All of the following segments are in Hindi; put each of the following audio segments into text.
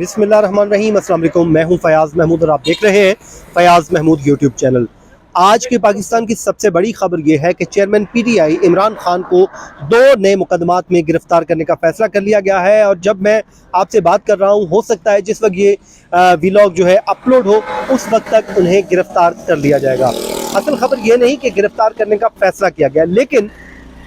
बिस्मिल्लाहिर्रहमानिर्रहीम, अस्सलाम वालेकुम। मैं हूं फयाज़ महमूद और आप देख रहे हैं फयाज़ महमूद यूट्यूब चैनल। आज के पाकिस्तान की सबसे बड़ी खबर यह है कि चेयरमैन पीटीआई इमरान खान को 2 नए मुकदमात में गिरफ्तार करने का फैसला कर लिया गया है। और जब मैं आपसे बात कर रहा हूं, हो सकता है जिस वक्त ये व्लॉग जो है अपलोड हो उस वक्त तक उन्हें गिरफ्तार कर लिया जाएगा। असल खबर यह नहीं कि गिरफ्तार करने का फैसला किया गया, लेकिन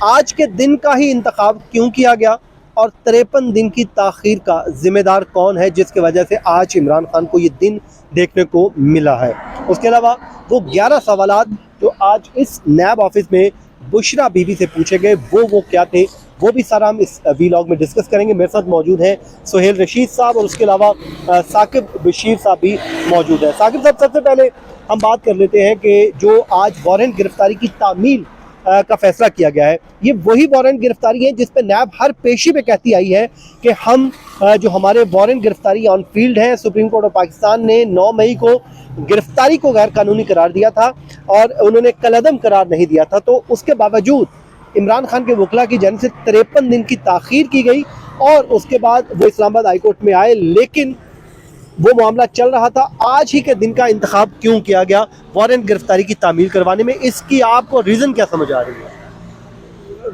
आज के दिन का ही इंतखाब क्यों किया गया और 53 दिन की ताख़ीर का जिम्मेदार कौन है जिसकी वजह से आज इमरान खान को ये दिन देखने को मिला है। उसके अलावा वो 11 सवालात जो आज इस नैब ऑफिस में बुशरा बीबी से पूछे गए वो क्या थे, वो भी सारा हम इस व्लॉग में डिस्कस करेंगे। मेरे साथ मौजूद हैं सुहेल रशीद साहब और उसके अलावा साकिब बशीर साहब भी मौजूद हैं। साकिब साहब, सबसे पहले हम बात कर लेते हैं कि जो आज वारंट गिरफ्तारी की तामील का फैसला किया गया है, ये वही वारंट गिरफ्तारी है जिस पे नैब हर पेशी पे कहती आई है कि हम जो हमारे वारंट गिरफ्तारी ऑन फील्ड है। सुप्रीम कोर्ट ऑफ पाकिस्तान ने 9 मई को गिरफ्तारी को गैर कानूनी करार दिया था और उन्होंने कलअदम करार नहीं दिया था। तो उसके बावजूद इमरान खान के वकला की जानिब से 53 दिन की ताख़ीर की गई और उसके बाद वो इस्लामाबाद हाई कोर्ट में आए, लेकिन वो मामला चल रहा था। आज ही के दिन का इंतखाब क्यों किया गया वारंट गिरफ्तारी की तामील करवाने में, इसकी आपको रीज़न क्या समझ आ रही है?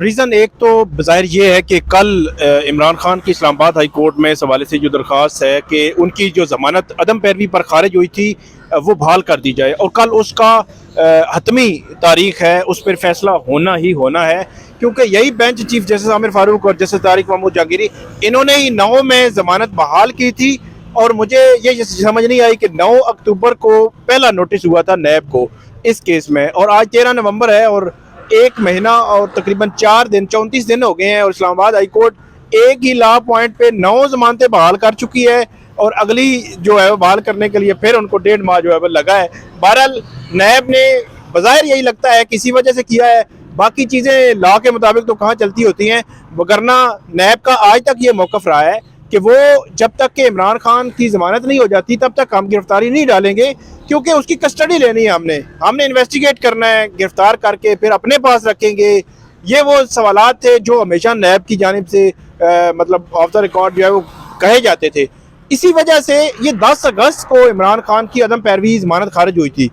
रीज़न एक तो बज़ाहिर ये है कि कल इमरान खान की इस्लामाबाद हाई कोर्ट में इस हवाले से जो दरख्वास्त है कि उनकी जो ज़मानत अदम पैरवी पर खारिज हुई थी वो बहाल कर दी जाए, और कल उसका हतमी तारीख है, उस पर फैसला होना ही होना है। क्योंकि यही bench chief justice Aamir Farooq और जस्टिस तारिक महमूद जहांगीरी, इन्होंने ही 9 में ज़मानत बहाल की थी और मुझे ये समझ नहीं आई कि 9 अक्टूबर को पहला नोटिस हुआ था नैब को इस केस में, और आज 13 नवंबर है और 1 महीना और तकरीबन 34 दिन हो गए हैं और इस्लामाबाद हाई कोर्ट एक ही लॉ पॉइंट पे 9 जमानतें बहाल कर चुकी है और अगली जो है वो बहाल करने के लिए फिर उनको 1.5 माह जो है वो लगा है। बहरहाल नैब ने बज़ाहिर यही लगता है किसी वजह से किया है, बाकी चीज़ें लॉ के मुताबिक तो कहाँ चलती होती हैं, वरना नैब का आज तक ये मौक़िफ़ रहा है कि वो जब तक कि इमरान खान की ज़मानत नहीं हो जाती तब तक हम गिरफ्तारी नहीं डालेंगे, क्योंकि उसकी कस्टडी लेनी है। हमने इन्वेस्टिगेट करना है, गिरफ्तार करके फिर अपने पास रखेंगे। ये वो सवालात थे जो हमेशा नैब की जानिब से मतलब ऑफ द रिकॉर्ड जो है वो कहे जाते थे। इसी वजह से ये 10 अगस्त को इमरान खान की अदम पैरवी ज़मानत खारिज हुई थी।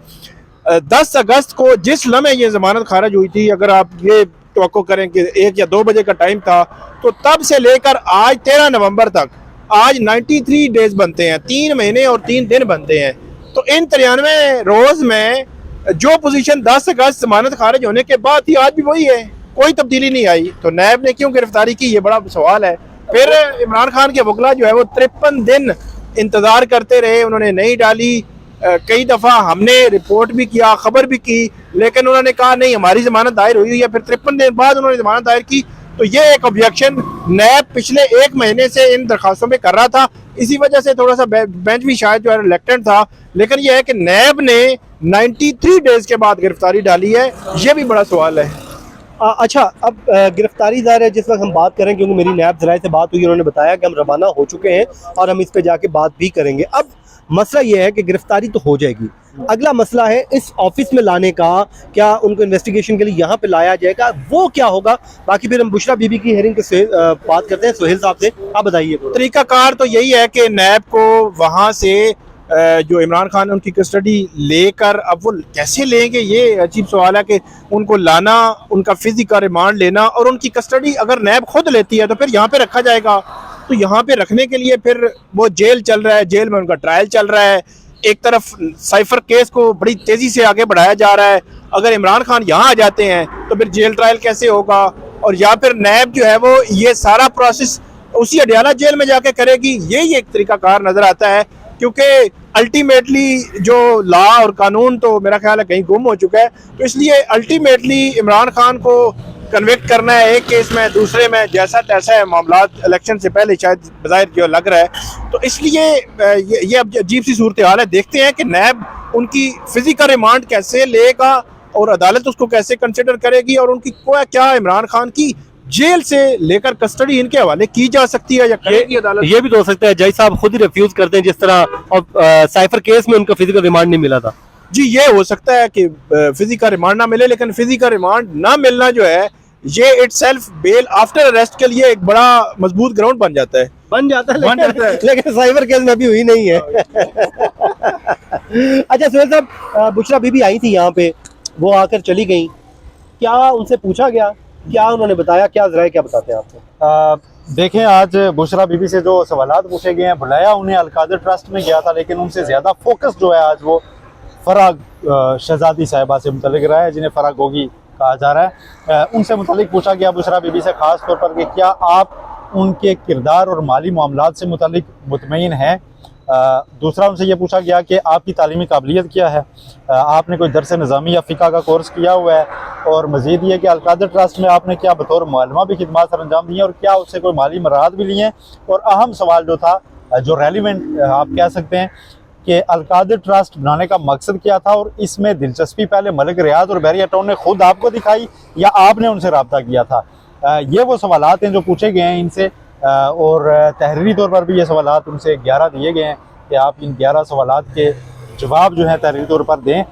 10 अगस्त को जिस लम्हे ये ज़मानत खारिज हुई थी, अगर आप ये तो करें कि 1 या 2 बजे का टाइम था, तो तब से लेकर आज 13 नवंबर तक आज 93 डेज बनते हैं, 3 महीने और 3 दिन बनते हैं। तो इन 93 रोज में जो पोजीशन 10 अगस्त जमानत खारिज होने के बाद थी आज भी वही है, कोई तब्दीली नहीं आई। तो नैब ने क्यों गिरफ्तारी की, ये बड़ा सवाल है। फिर इमरान खान के वकला जो है वो 53 दिन इंतजार करते रहे, उन्होंने नहीं डाली। कई दफ़ा हमने रिपोर्ट भी किया, खबर भी की, लेकिन उन्होंने कहा नहीं हमारी ज़मानत दायर हुई है। फिर 53 दिन बाद उन्होंने ज़मानत दायर की। तो ये एक ऑब्जेक्शन नैब पिछले 1 महीने से इन दरखास्तों में कर रहा था, इसी वजह से थोड़ा सा बेंच भी शायद जो है रिलेक्टेंट था। लेकिन यह है कि नैब ने 93 डेज के बाद गिरफ्तारी डाली है, ये भी बड़ा सवाल है। अच्छा, अब गिरफ्तारी ज़ाहिर है जिस वक्त हम बात करें, क्योंकि मेरी नैब ज़राए से बात हुई, उन्होंने बताया कि हम रवाना हो चुके हैं और हम इस पर जाके बात भी करेंगे। अब मसला ये है कि गिरफ्तारी तो हो जाएगी, अगला मसला है इस ऑफिस में लाने का, क्या उनको इन्वेस्टिगेशन के लिए यहाँ पे लाया जाएगा, वो क्या होगा। बाकी फिर हम बुशरा बीबी की हेयरिंग के बात करते हैं सुहेल साहब से। आप बताइए। तरीकाकार तो यही है कि नैब को वहाँ से जो इमरान खान उनकी कस्टडी लेकर, अब वो कैसे लेंगे ये अजीब सवाल है कि उनको लाना, उनका फिजिकल रिमांड लेना और उनकी कस्टडी अगर नैब खुद लेती है तो फिर यहाँ पे रखा जाएगा। तो यहाँ पे रखने के लिए फिर वो जेल चल रहा है, जेल में उनका ट्रायल चल रहा है। एक तरफ साइफर केस को बड़ी तेज़ी से आगे बढ़ाया जा रहा है, अगर इमरान खान यहाँ आ जाते हैं तो फिर जेल ट्रायल कैसे होगा, और या फिर नैब जो है वो ये सारा प्रोसेस उसी अडियाला जेल में जाके करेगी। यही एक तरीकाकार नज़र आता है, क्योंकि अल्टीमेटली जो लॉ और कानून तो मेरा ख्याल है कहीं गुम हो चुका है। तो इसलिए अल्टीमेटली इमरान खान को कन्विक्ट करना है एक केस में, दूसरे में जैसा तैसा है मामला, इलेक्शन से पहले शायद बज़ाहिर जो लग रहा है। तो इसलिए ये अब अजीब सी सूरत हाल है। देखते हैं कि नैब उनकी फिजिकल रिमांड कैसे लेगा और अदालत उसको कैसे कंसिडर करेगी, और उनकी क्या इमरान खान की जेल से लेकर कस्टडी इनके हवाले की जा सकती है या करेगी अदालत। ये भी तो हो सकता है जज साहब खुद ही रिफ्यूज करते हैं, जिस तरह साइफर केस में उनका फिजिकल रिमांड नहीं मिला था। जी, ये हो सकता है कि फिजिकल रिमांड ना मिले, लेकिन फिजिकल रिमांड ना मिलना जो है ये इटसेल्फ बेल आफ्टर अरेस्ट के लिए एक बड़ा मजबूत ग्राउंड बन जाता है। बन जाता है, बन जाता है। लेकिन साइबर केस में अभी हुई नहीं है। अच्छा सुहेल साहब, बुशरा बीबी आई थी यहाँ पे, वो आकर चली गई, क्या उनसे पूछा गया, क्या उन्होंने बताया, क्या जरा क्या बताते हैं आपको? देखें, आज बुशरा बीबी से जो सवालात पूछे गए हैं, बुलाया उन्हें अलकादर ट्रस्ट में गया था, लेकिन उनसे ज़्यादा फोकस जो है आज वो फराग शहजादी साहिबा से मुतल्लिक रहा है, जिन्हें फराग गोगी कहा जा रहा है। उनसे मुतल्लिक पूछा गया बुशरा बीबी से ख़ास तौर पर कि क्या आप उनके किरदार और माली मामलात से मुतल्लिक मुतमईन हैं। दूसरा उनसे ये पूछा गया कि आपकी तालीमी काबिलियत क्या है, आपने कोई दरस निज़ामी या फ़िक़ा का कोर्स किया हुआ है, और मज़ीद ये कि अलकादर ट्रस्ट में आपने क्या बतौर मालमा भी खिदमात सर अंजाम दी हैं और क्या उससे कोई माली मराहत भी लिए हैं। और अहम सवाल जो था, जो रेलिवेंट आप कह सकते हैं कि अलकादर ट्रस्ट बनाने का मकसद क्या था, और इसमें दिलचस्पी पहले मलिक रियाज और बैरिया टाउन ने खुद आपको दिखाई या आपने उनसे रब्ता किया था। ये वो सवालात हैं जो पूछे गए हैं इनसे, और तहरीरी तौर पर भी ये सवालात उनसे 11 दिए गए हैं कि आप इन 11 सवालात के जवाब जो हैं तहरीरी तौर पर दें।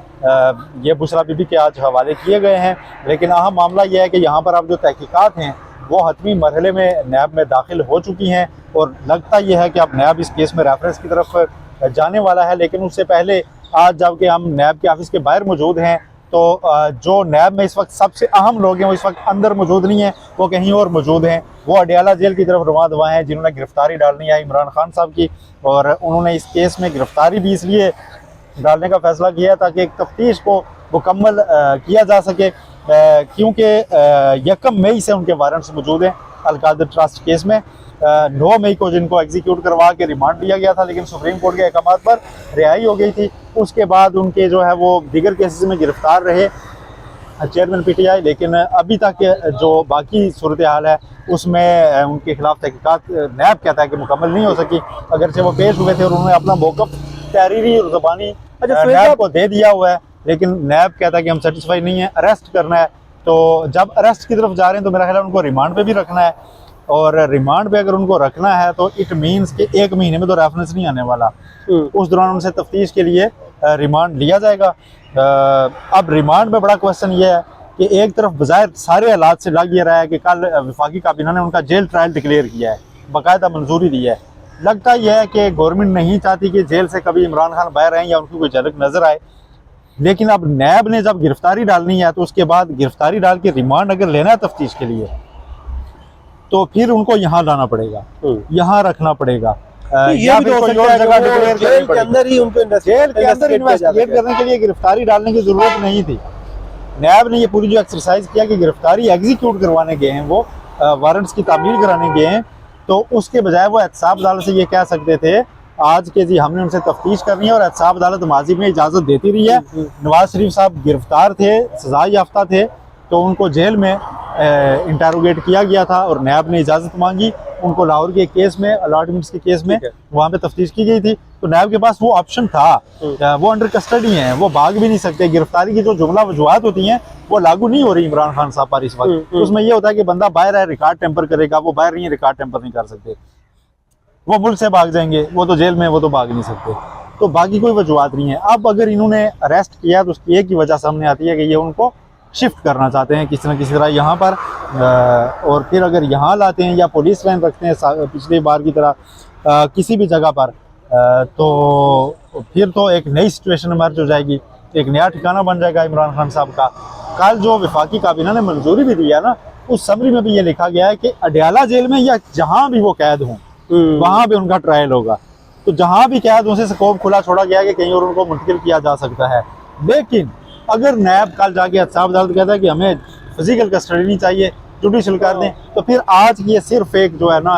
ये बुशरा बीबी के आज हवाले किए गए हैं, लेकिन अहम मामला यह है कि यहाँ पर अब जो तहकीकात हैं वो हतमी मरहले में नैब में दाखिल हो चुकी हैं, और लगता यह है कि अब नैब इस केस में रेफरेंस की तरफ जाने वाला है। लेकिन उससे पहले आज जबकि हम नैब के ऑफिस के बाहर मौजूद हैं, तो जो नैब में इस वक्त सबसे अहम लोग हैं वो इस वक्त अंदर मौजूद नहीं हैं, वो कहीं और मौजूद हैं। वो अडियाला जेल की तरफ रवां दवा हैं, जिन्होंने गिरफ्तारी डालनी है इमरान खान साहब की, और उन्होंने इस केस में गिरफ्तारी भी इसलिए डालने का फैसला किया ताकि एक तफ्तीश को मुकम्मल किया जा सके, क्योंकि 1 मई से उनके वारंट्स मौजूद हैं अलकादर ट्रस्ट केस में। 9 मई को जिनको एग्जीक्यूट करवा के रिमांड लिया गया था, लेकिन सुप्रीम कोर्ट के अहकाम पर रिहाई हो गई थी। उसके बाद उनके जो है वो दीगर केसेस में गिरफ्तार रहे चेयरमैन PTI, लेकिन अभी तक जो बाकी सूरत हाल है उसमें उनके खिलाफ तहकीकात नैब कहता है कि मुकम्मल नहीं हो सकी, अगरचे वो पेश हुए थे और उन्होंने अपना मौक़िफ़ तहरीरी और ज़बानी नैब को दे दिया हुआ है, लेकिन नैब कहता है कि हम सेटिस्फाई नहीं है, अरेस्ट करना है। तो जब अरेस्ट की तरफ जा रहे हैं तो मेरा ख्याल है उनको रिमांड पे भी रखना है, और रिमांड पे अगर उनको रखना है तो इट मीन्स कि 1 महीने में तो रेफरेंस नहीं आने वाला, उस दौरान उनसे तफ्तीश के लिए रिमांड लिया जाएगा। अब रिमांड में बड़ा क्वेश्चन ये है कि एक तरफ बज़ाहिर सारे हालात से लग ये रहा है कि कल वफाकी काबीना ने उनका जेल ट्रायल डिक्लेयर किया है, बाकायदा मंजूरी दी है। लगता यह है कि गवर्नमेंट नहीं चाहती कि जेल से कभी इमरान खान बाहर आए या उनकी कोई झलक नजर आए, लेकिन अब नैब ने जब गिरफ्तारी डालनी है तो उसके बाद गिरफ्तारी डाल के रिमांड अगर लेना है तफ्तीश के लिए तो फिर उनको यहाँ लाना पड़ेगा, यहाँ रखना पड़ेगा, ये भी तो हो सकता है कि जेल के अंदर ही उनको इन्वेस्टिगेट करने के लिए गिरफ्तारी डालने की जरूरत नहीं थी। नैब ने ये पूरी जो एक्सरसाइज किया कि गिरफ्तारी एग्जीक्यूट करवाने गए हैं, वो वारंट्स की तामील कराने गए हैं, तो उसके बजाय वो एहतसाब अदालत से ये कह सकते थे आज के जी हमने उनसे तफ्तीश करनी है, और एहतसाब अदालत माजी में इजाज़त देती रही है। नवाज शरीफ साहब गिरफ्तार थे, सजा याफ्ता थे, तो उनको जेल में इंटरोगेट किया गया था और नैब ने इजाज़त मांगी, उनको लाहौर के केस में अलॉटमेंट्स के केस में वहाँ पे तफ्तीश की गई थी, तो नैब के पास वो ऑप्शन था। वो अंडर कस्टडी हैं, वो भाग भी नहीं सकते। गिरफ्तारी की जो जुमला वजूहात होती हैं वो लागू नहीं हो रही इमरान खान साहब पर इस वक्त। उसमें ये होता है कि बंदा बाहर है, रिकॉर्ड टेम्पर करेगा, वो बाहर नहीं है, रिकॉर्ड टेम्पर नहीं कर सकते, वो मुल्क से भाग जाएंगे, वो तो जेल में, वो तो भाग नहीं सकते, तो बाकी कोई वजूहात नहीं है। अब अगर इन्होंने अरेस्ट किया तो उसकी एक ही वजह सामने आती है कि ये उनको शिफ्ट करना चाहते हैं किसी न किसी तरह यहाँ पर, और फिर अगर यहाँ लाते हैं या पुलिस वैन रखते हैं पिछली बार की तरह किसी भी जगह पर, तो फिर तो एक नई सिचुएशन इमर्ज हो जाएगी, एक नया ठिकाना बन जाएगा इमरान खान साहब का। कल जो वफाकी काबीना ने मंजूरी भी दी है ना, उस समरी में भी ये लिखा गया है कि अडियाला जेल में या जहाँ भी वो कैद हों वहाँ भी उनका ट्रायल होगा। तो जहाँ भी कैद उनसे स्कोप खुला छोड़ा गया है कि कहीं और उनको मुंतकिल किया जा सकता है। लेकिन अगर नैब कल जाके एहतसाब अदालत कहता है कि हमें फिजिकल कस्टडी नहीं चाहिए, जुडिशल कर दें, तो फिर आज ये सिर्फ एक जो है ना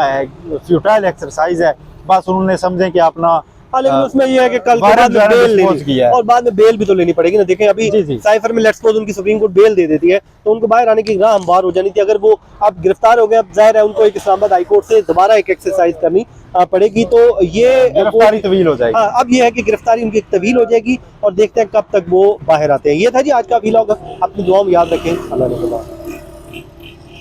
फ्यूटाइल एक्सरसाइज है। बस उन्होंने समझे कि अपना, लेकिन उसमें ये है कि कल के बाद में बेल लेनी और बाद में बेल भी तो लेनी पड़ेगी ना। देखें अभी साइफर में लेट्स सपोज उनकी सुप्रीम कोर्ट बेल दे देती है तो उनको बाहर आने की राह हमवार हो जानी थी। अगर वो अब गिरफ्तार हो गए, अब जाहिर है उनको एक इस्लामाबाद हाई कोर्ट से दोबारा एक एक्सरसाइज करनी पड़ेगी, तो ये गिरफ्तारी तवील हो जाएगी। अब ये है कि गिरफ्तारी उनकी तवील हो जाएगी और देखते हैं कब तक वो बाहर आते हैं। ये था जी आज का व्लॉग, अपनी दुआ में याद रखें। अल्लाह ने